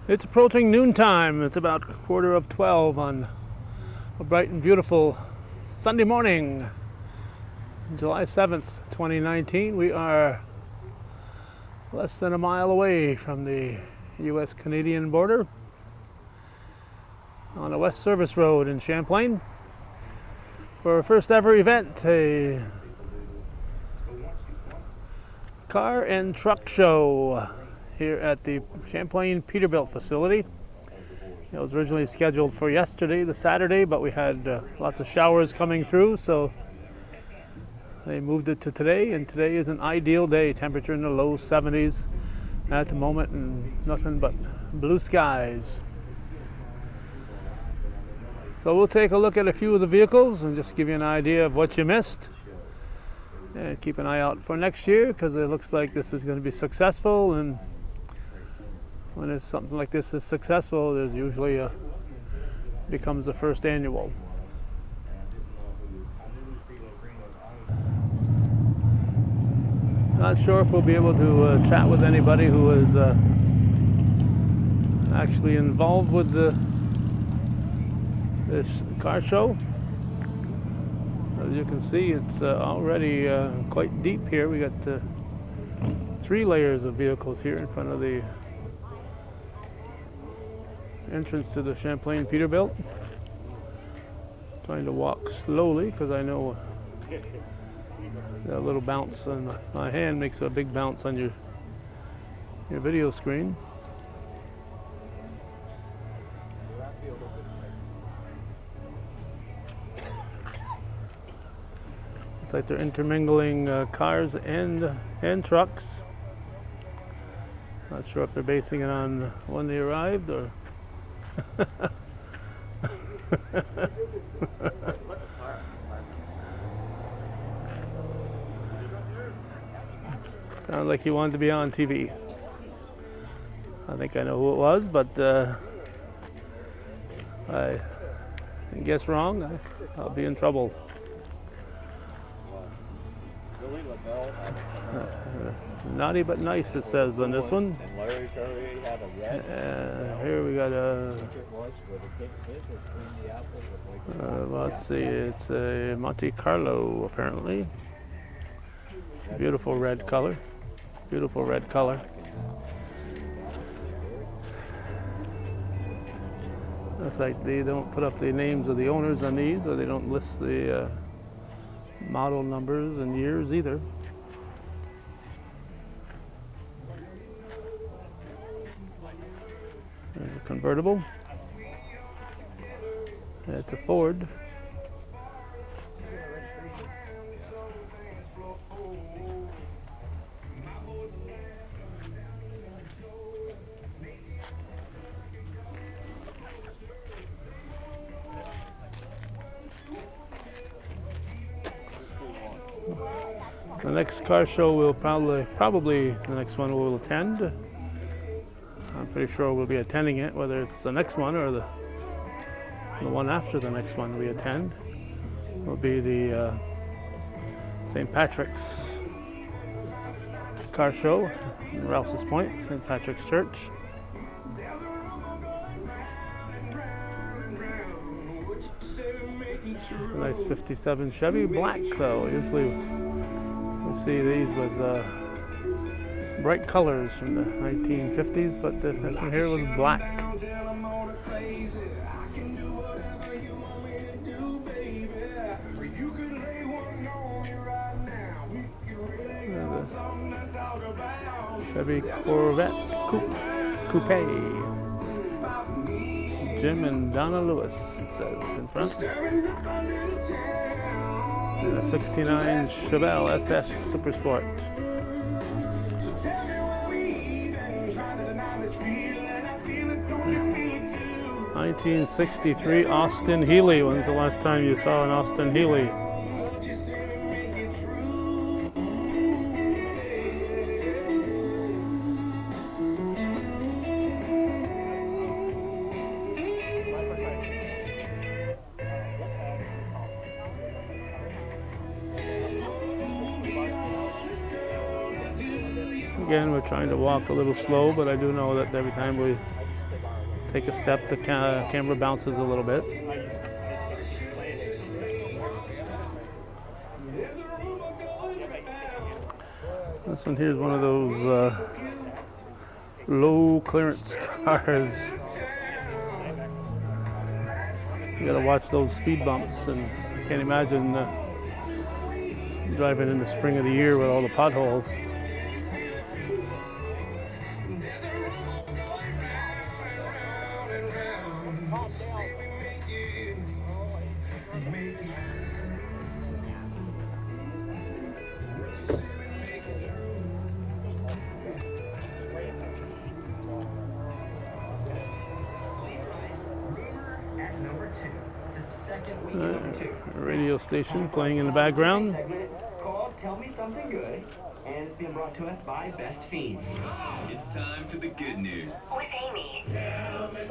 It's approaching noontime. It's about 11:15 on a bright and beautiful Sunday morning, July 7th, 2019. We are less than a mile away from the U.S.-Canadian border on a West Service Road in Champlain for our first ever event, a car and truck show here at the Champlain Peterbilt facility. It was originally scheduled for yesterday, the Saturday, but we had lots of showers coming through, so they moved it to today, and today is an ideal day. Temperature in the low 70s at the moment and nothing but blue skies. So we'll take a look at a few of the vehicles and just give you an idea of what you missed. And keep an eye out for next year, because it looks like this is going to be successful, and when it's something like this is successful, there's usually becomes the first annual. Not sure if we'll be able to chat with anybody who is actually involved with this car show. As you can see, it's already quite deep here. We got 3 layers of vehicles here in front of the entrance to the Champlain Peterbilt. Trying to walk slowly because I know that little bounce on my hand makes a big bounce on your video screen. It's like they're intermingling cars and trucks. Not sure if they're basing it on when they arrived or sounded like he wanted to be on TV. I think I know who it was, but I guess wrong. I'll be in trouble. Naughty but nice, it says on this one. Here we got let's see, it's a Monte Carlo apparently. Beautiful red color. Beautiful red color. Looks like they don't put up the names of the owners on these, or they don't list the model numbers and years either. There's a convertible. It's a Ford. The next car show will probably the next one we'll attend. I'm pretty sure we'll be attending it, whether it's the next one or the one after the next one we attend. Will be the St. Patrick's car show in Rouse's Point, St. Patrick's Church. A nice 57 Chevy, black though. Usually we see these with bright colors from the 1950s, but this one here was black. Chevy Corvette Coupe. Jim and Donna Lewis, it says in front. And a 69 Chevelle SS Super Sport. 1963 Austin Healey. When's the last time you saw an Austin Healey? Again, we're trying to walk a little slow, but I do know that every time we Take a step, the camera bounces a little bit. This one here is one of those low clearance cars. You gotta watch those speed bumps, and I can't imagine driving in the spring of the year with all the potholes. Radio station playing in the background. Called Tell Me Something Good, and it's being brought to us by Best Fiend. It's time for the good news with Amy. So there's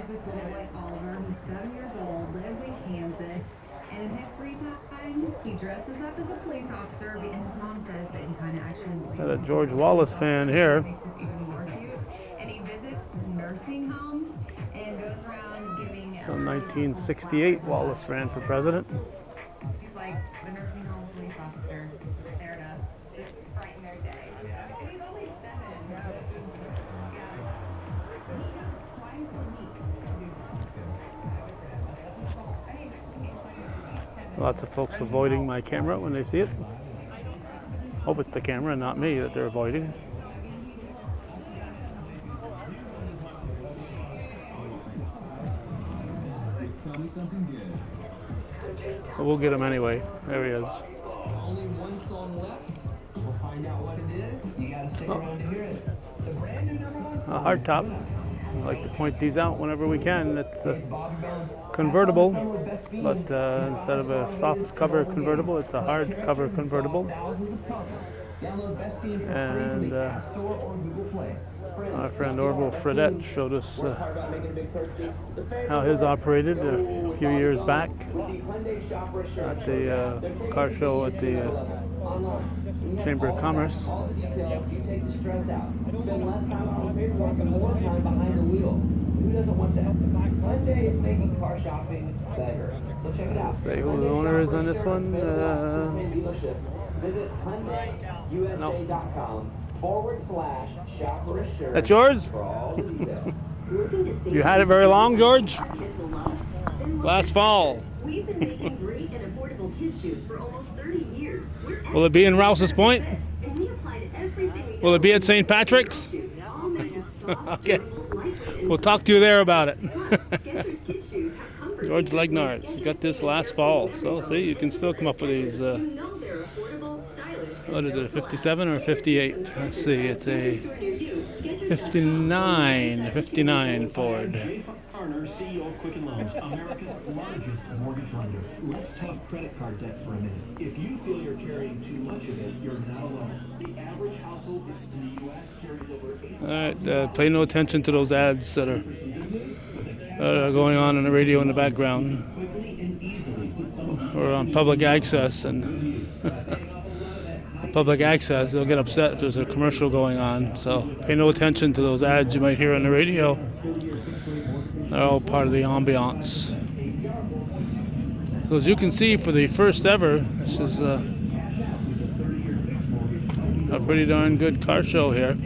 this boy, Oliver, who's 7 years old, lives in Kansas, and in his free time, he dresses up as a police officer, and his mom says that he kind of actually Got a George Wallace fan here. makes this even more cute. And he visits nursing homes and goes around giving. So 1968, Wallace ran for president. He's like the nursing home police officer there to brighten their day. And he's only 7. Lots of folks avoiding my camera when they see it. Hope it's the camera and not me that they're avoiding. But we'll get him anyway. There he is. Only one song left. We'll find out what it is. You gotta stick around to hear it. The brand new #1 A hardtop. I like to point these out whenever we can. It's convertible, but instead of a soft cover convertible, it's a hard cover convertible. And our friend Orville Fredette showed us how his operated a few years back at the car show at the Chamber of Commerce. Who doesn't want that? Hyundai is making car shopping better. So check it out. Say who the owner is on this one. Visit HyundaiUSA.com/shopper-assured. That's yours? For all the details. You had it very long, George? Last fall. We've been making great and affordable kids shoes for almost 30 years. Will it be in Rouse's Point? And we apply to everything we Will it be at St. Patrick's? Okay. We'll talk to you there about it. George Legnard, you got this last fall. So see, you can still come up with these. What is it, a 57 or a 58? Let's see, it's a 59 Ford. Turner, CEO of Quicken Loans, America's largest mortgage lender. Let's talk credit card debt for a minute. If you feel you're carrying too much of it, you're not alone. The average household in the U.S. carries over 8. All right, pay no attention to those ads that are going on the radio in the background. We're on public access, and public access, they'll get upset if there's a commercial going on. So pay no attention to those ads you might hear on the radio. They're all part of the ambiance. So as you can see, for the first ever, this is a pretty darn good car show here.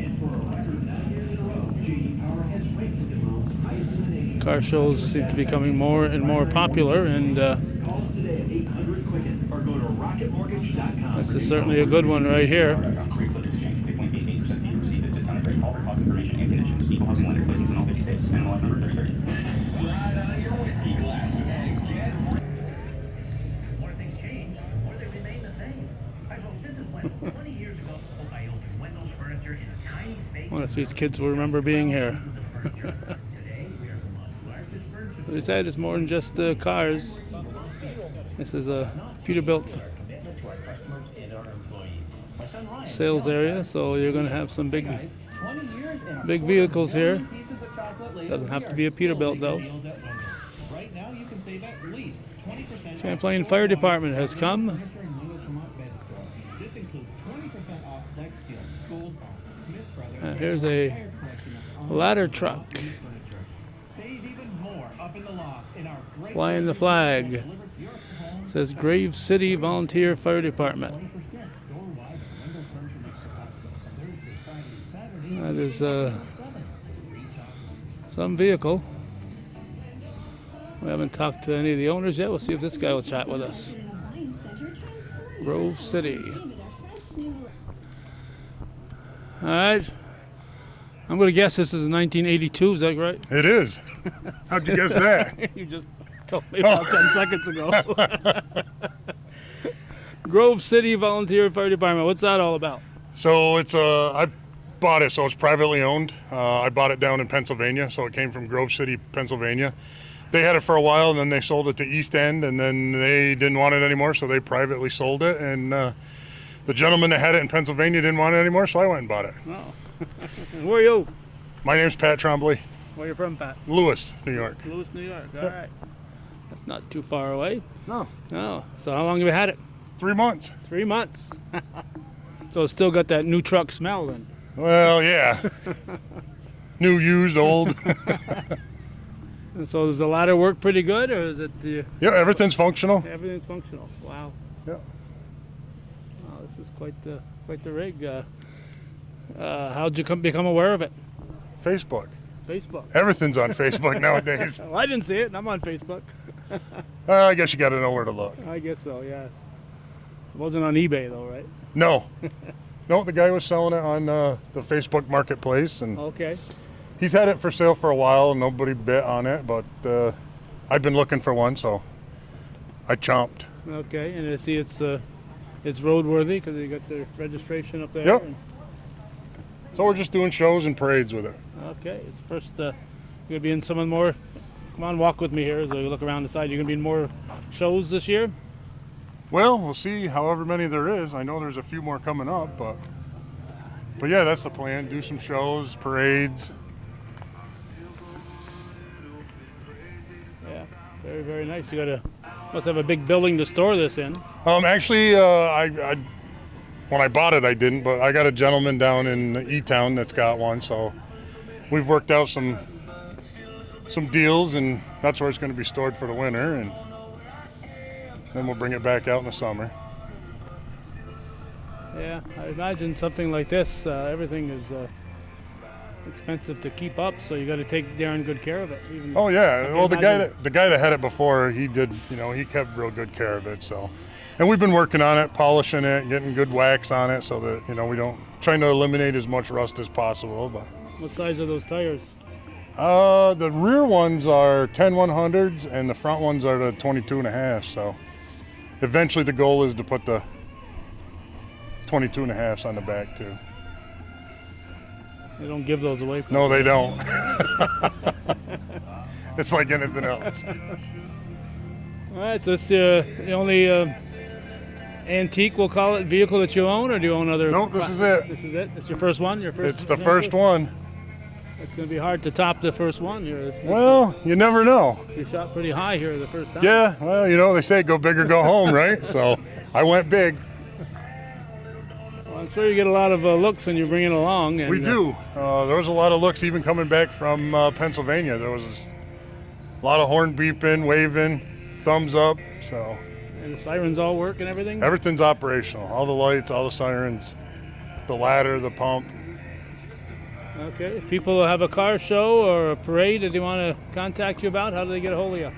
Car shows seem to be becoming more and more popular, and this is certainly a good one right here. I wonder if these kids will remember being here. They said it's more than just cars. This is a Peterbilt sales area, so you're going to have some big vehicles here. Doesn't have to be a Peterbilt though. Champlain Fire Department has come. Here's a ladder truck Save even more up in the loft in our great flying the flag. It says Grave City Volunteer Fire Department. That is some vehicle. We haven't talked to any of the owners yet. We'll see if this guy will chat with us. Grove City. All right. I'm going to guess this is 1982. Is that right? It is. How'd you guess that? You just told me about 10 seconds ago. Grove City Volunteer Fire Department. What's that all about? So it's I bought it, so it's privately owned. I bought it down in Pennsylvania, so it came from Grove City, Pennsylvania. They had it for a while, and then they sold it to East End, and then they didn't want it anymore, so they privately sold it. And the gentleman that had it in Pennsylvania didn't want it anymore, so I went and bought it. Oh. Where are you? My name's Pat Trombley, Where are you from, Pat? Lewis, New York. Louis, New York. All right. That's not too far away. No, Oh, so how long have you had it? 3 months. 3 months. So it's still got that new truck smell then. Well, yeah. New, used, old. And so does the ladder work pretty good, or is it the Yeah, everything's functional. everything's functional? Wow. Yeah. Wow, this is quite the rig. How'd you become aware of it? Facebook. Facebook. Everything's on Facebook nowadays. Well, I didn't see it, and I'm on Facebook. I guess you got to know where to look. I guess so. Yes. It wasn't on eBay though, right? No. No, the guy was selling it on the Facebook marketplace, and Okay. he's had it for sale for a while, and nobody bit on it, but I've been looking for one, so I chomped. Okay, and I see it's roadworthy because they got their registration up there. Yep. and- So we're just doing shows and parades with it. Okay, it's first. You're gonna be in some more. Come on, walk with me here as we look around the side. You're gonna be in more shows this year. Well, we'll see however many there is. I know there's a few more coming up, but yeah, that's the plan. Do some shows, parades. Yeah, very very nice. You must have a big building to store this in. Actually, I when I bought it, I didn't, but I got a gentleman down in E-Town that's got one, so we've worked out some deals, and that's where it's going to be stored for the winter, and then we'll bring it back out in the summer. Yeah, I imagine something like this. Everything is expensive to keep up, so you got to take darn good care of it. Even Oh yeah, can well the imagine- guy that had it before, he did, he kept real good care of it. So, and we've been working on it, polishing it, getting good wax on it, so that we don't trying to eliminate as much rust as possible. But What size are those tires? the rear ones are 10-100s, and the front ones are the 22.5. So, eventually the goal is to put the 22.5s on the back too. They don't give those away. No, they don't. It's like anything else. All right, so it's the only antique, we'll call it, vehicle that you own, or do you own other? Nope, this is it. This is it. It's your first one. Your first. It's the first one. It's going to be hard to top the first one here. Well, you never know. You shot pretty high here the first time. Yeah, well, they say go big or go home, right? So I went big. Well, I'm sure you get a lot of looks when you bring it along. And, We do. There was a lot of looks even coming back from Pennsylvania. There was a lot of horn beeping, waving, thumbs up. So and the sirens all work and everything? everything's operational. All the lights, all the sirens, the ladder, the pump. Okay. If people have a car show or a parade that they want to contact you about, how do they get a hold of you?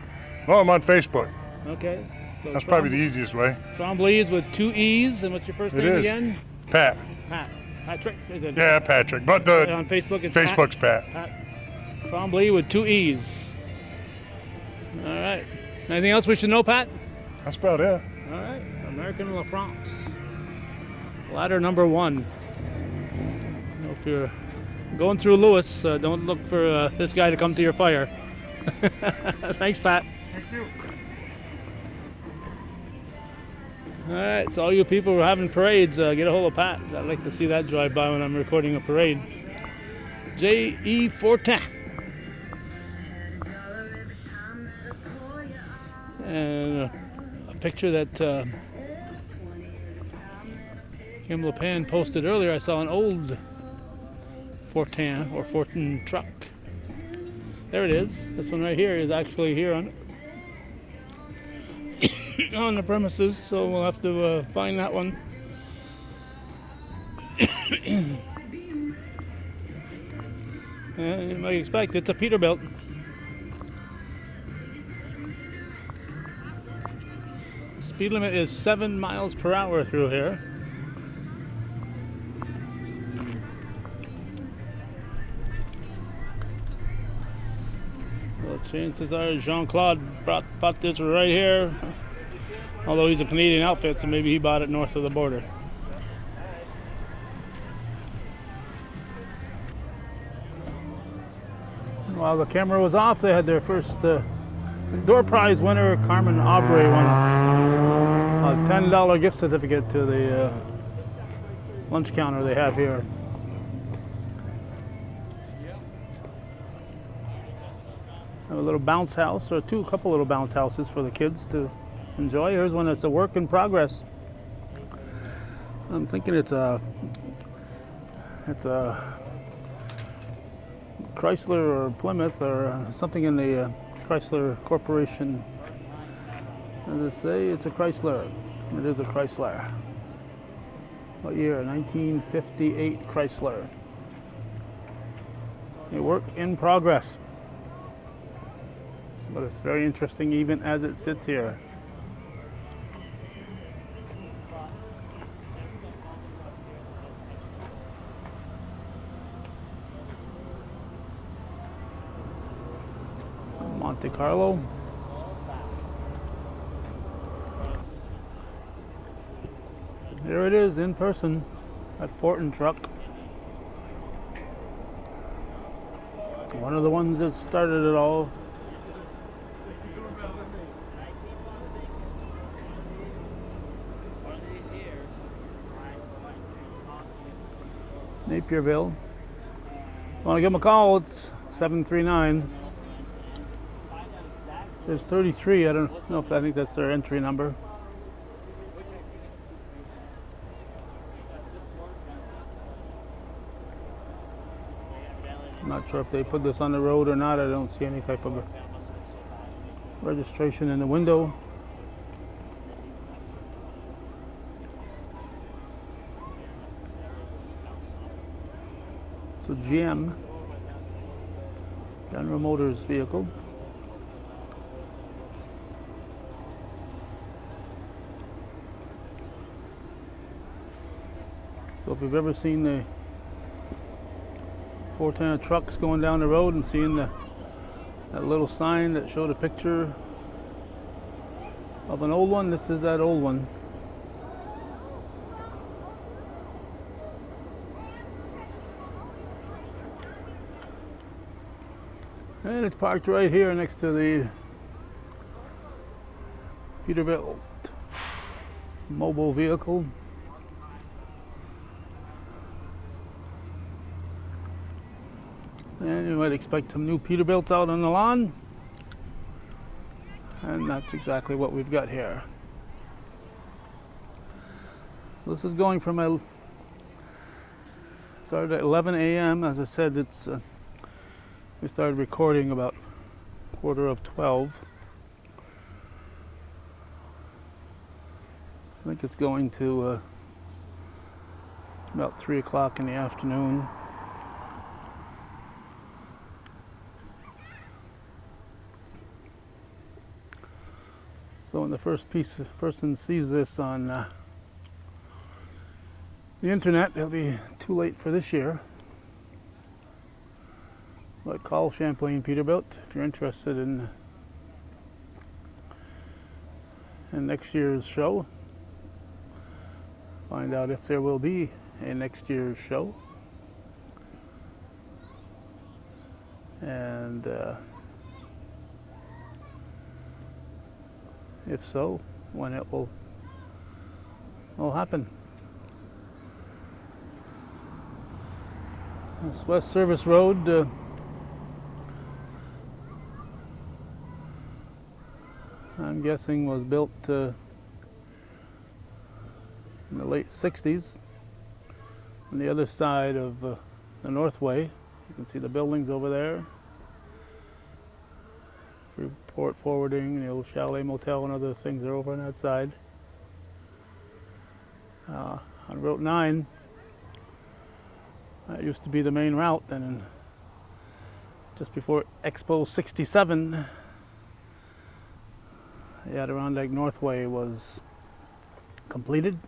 Well, I'm on Facebook. Okay. So That's probably the easiest way. Trombley's with 2 E's. And what's your first It name is. again? Pat. Pat. Patrick? Is it? Yeah, Patrick. But On Facebook, it's Facebook's Pat. Pat Trombley with 2 E's. All right. Anything else we should know, Pat? That's about it. All right. American La France. Ladder number 1. If you're going through Lewis, don't look for this guy to come to your fire. Thanks, Pat. Thank you. All right, so all you people who are having parades, get a hold of Pat. I'd like to see that drive by when I'm recording a parade. J.E. Fortin. And a picture that Kim LePan posted earlier. I saw an old Fortin or Fortin truck. There it is. This one right here is actually here on on the premises, so we'll have to find that one. You might expect it's a Peterbilt. Speed limit is 7 miles per hour through here. Well, chances are Jean-Claude bought this right here. Although he's a Canadian outfit, so maybe he bought it north of the border. While the camera was off, they had their first door prize winner, Carmen Aubrey, won a $10 gift certificate to the lunch counter they have here. Have a little bounce house, or a couple little bounce houses for the kids to enjoy. Here's one that's a work in progress. I'm thinking it's a Chrysler or Plymouth or something in the Chrysler Corporation. As I say, it's a Chrysler. It is a Chrysler. What year? 1958 Chrysler. A work in progress. But it's very interesting even as it sits here. Monte Carlo. Here it is in person at Fortin Truck. One of the ones that started it all. Napierville. Want to give them a call? It's 739. There's 33. I don't know if I think that's their entry number. I'm not sure if they put this on the road or not. I don't see any type of registration in the window. It's a GM, General Motors vehicle. So if you've ever seen the Fortin trucks going down the road and seeing that little sign that showed a picture of an old one, this is that old one. And it's parked right here next to the Peterbilt mobile vehicle. And you might expect some new Peterbilts out on the lawn. And that's exactly what we've got here. This is going from started at 11 a.m. As I said, we started recording about 11:45. I think it's going to about 3 o'clock in the afternoon. So when the first person sees this on the internet, it'll be too late for this year. But call Champlain Peterbilt if you're interested in next year's show. Find out if there will be a next year's show. And if so, when it will happen. This West Service Road I'm guessing was built in the late 60s on the other side of the Northway. You can see the buildings over there. Port Forwarding, the old Chalet Motel and other things are over on that side. On Route 9, that used to be the main route, and just before Expo 67, the Adirondack Northway was completed.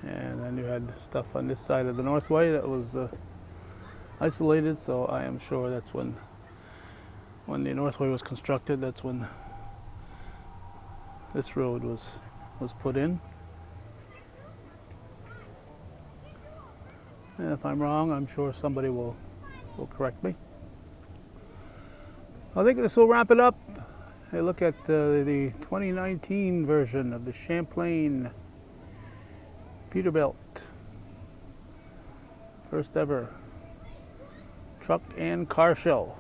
And then you had stuff on this side of the Northway that was isolated, so I am sure that's when the Northway was constructed, that's when this road was put in. And if I'm wrong, I'm sure somebody will correct me. I think this will wrap it up. Hey, look at the 2019 version of the Champlain Peterbilt. First ever truck and car show.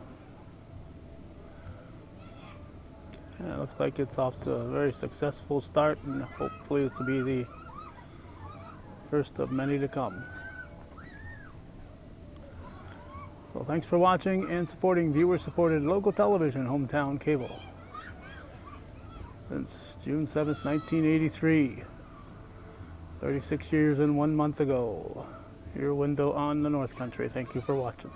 And it looks like it's off to a very successful start, and hopefully this will be the first of many to come. So thanks for watching and supporting viewer-supported local television, Hometown Cable. Since June 7th, 1983. 36 years and 1 month ago. Your window on the North Country. Thank you for watching.